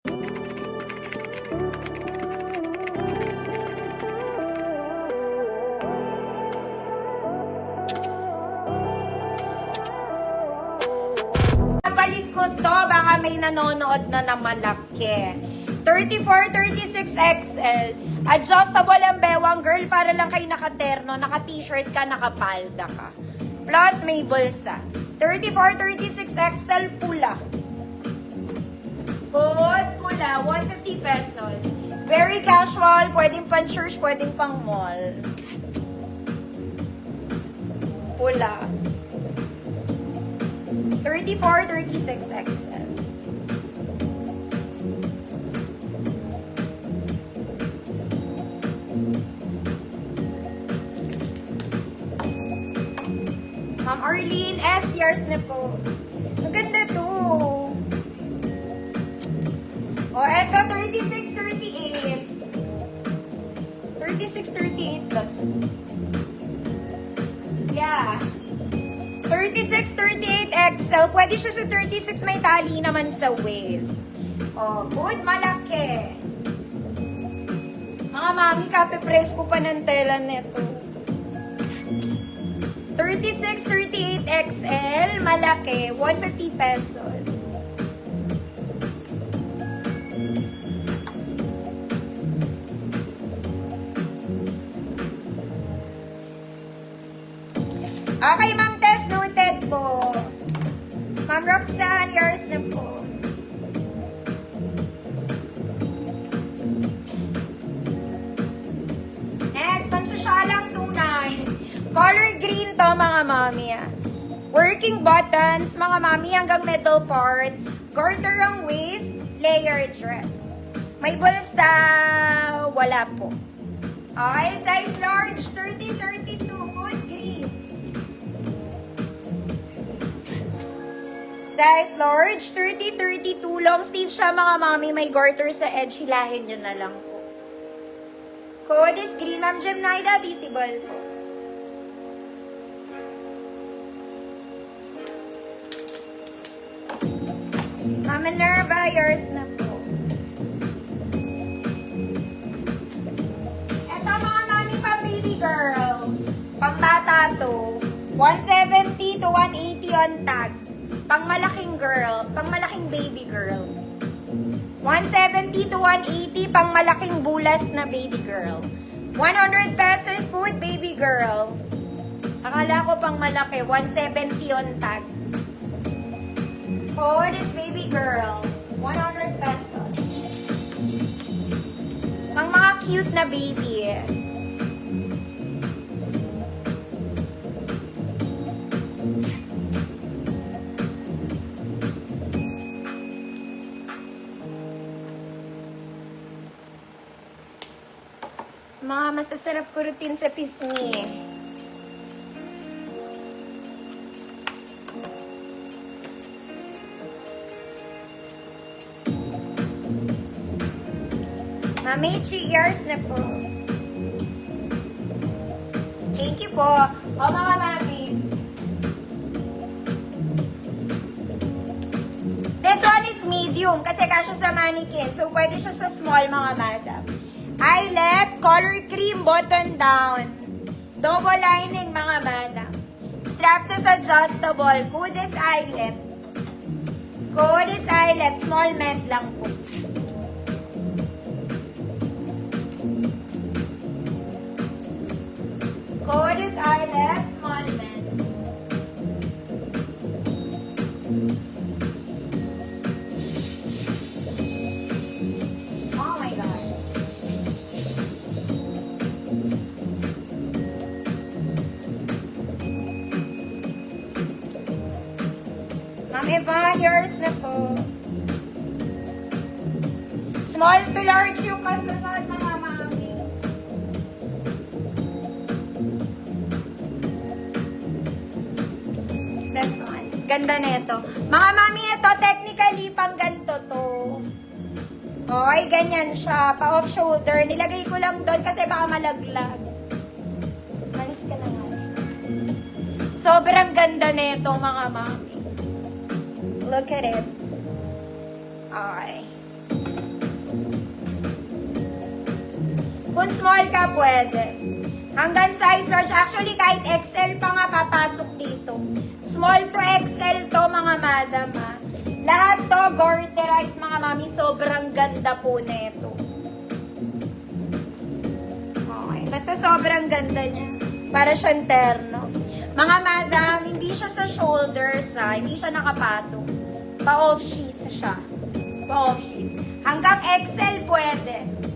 Papalit ko to, baka may nanonood na malaki. 34, 36 XL. Adjustable ang bewang, girl, para lang kayo naka-terno, naka-t-shirt ka, naka-palda ka. Plus, may bulsa. 34, 36 XL, pula. Good, pula. 150 pesos. Very casual, pwedeng pang church, pwedeng pang mall. Pula. 34, 36 XL. Ma'am Arlene S. Years na po. Maganda to. O, eto, 36, 38. 36, 38 ba to? Yeah. 36, 38 XL. Pwede siya sa 36, may tali naman sa waist. O, good, malaki. Mga mami, kape-presko pa ng tela neto. 36, 38 XL, malaki, 150 pesos. Okay, Ma'am Tess, noted po. Ma'am Roxanne, yours na po. Next, pansosyalang tunay. Color green to, mga mami. Working buttons, mga mami, hanggang middle part. Garter ang waist, layer dress. May bulsa, wala po. Okay, size large, 30, 32, good green. Size large, 30, 32, long sleeve siya, mga mami. May garter sa edge, hilahin nyo na lang po. Code is green, Ma'am Gemnaida, visible po. Ma'am Minerva, yours na po. Ito, mga mami, pang baby girl. Pang bata to. 170 to 180 on tag. Pang malaking girl. Pang malaking baby girl. 170 to 180, pang malaking bulas na baby girl. 100 pesos po with baby girl. Akala ko pang malaki. 170 on tag. For this baby girl, 100 pesos. Pang mga cute na baby. Mga masasarap kurutin sa pisngi. Mamichi, ears na po. Thank you po. O, mga mami. This one is medium kasi kasya sa mannequin. So, pwede siya sa small, mga madam. Eyelet, color cream, button down. Double lining, mga madam. Straps is adjustable. Kudes eyelet. Kudes eyelet. Small met lang po. Kudes eyelet. Small met. Oh my God. Ma'am Eva, yours na po. Small to large yung kasunod, mga mami. This one. Ganda nito. Mga mami, ito technically pang ganito to. Okay, ganyan siya. Pa-off shoulder. Nilagay ko lang doon kasi baka malaglag. Malis ka na nga. Sobrang ganda nito, mga mami. Look at it. Okay. Kung small ka, pwede. Hanggang size large. Actually, kahit XL pa nga papasok dito. Small to XL to, mga madam, ha. Lahat to, garterized, mga mami. Sobrang ganda po nito. Okay. Basta sobrang ganda niya. Para siyang terno. Mga madam, hindi siya sa shoulders, ha. Hindi siya nakapatong. Pa-off-sheath siya. Pa-off-sheath. Hanggang XL pwede.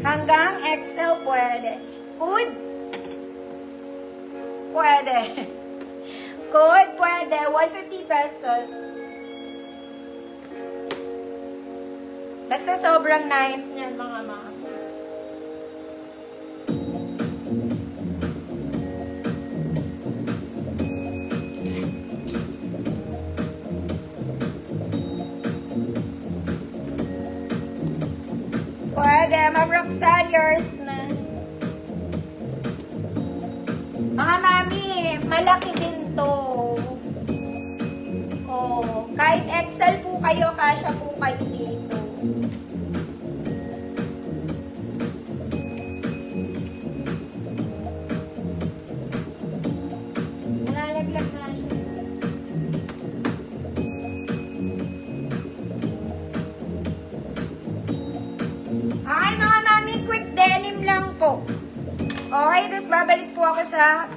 Hanggang XL pwede. Could? Pwede. Could? Pwede. 150 pesos. Basta sobrang nice niyan, mga mama. Pwede, Ma'am Roxanne, yours na. Mga mami, malaki din to. Oh, kahit XL po kayo, kasya po kayo dito. Nalalaglag na siya. Okay, mga mami, quick denim lang po. Okay, tapos babalik po ako sa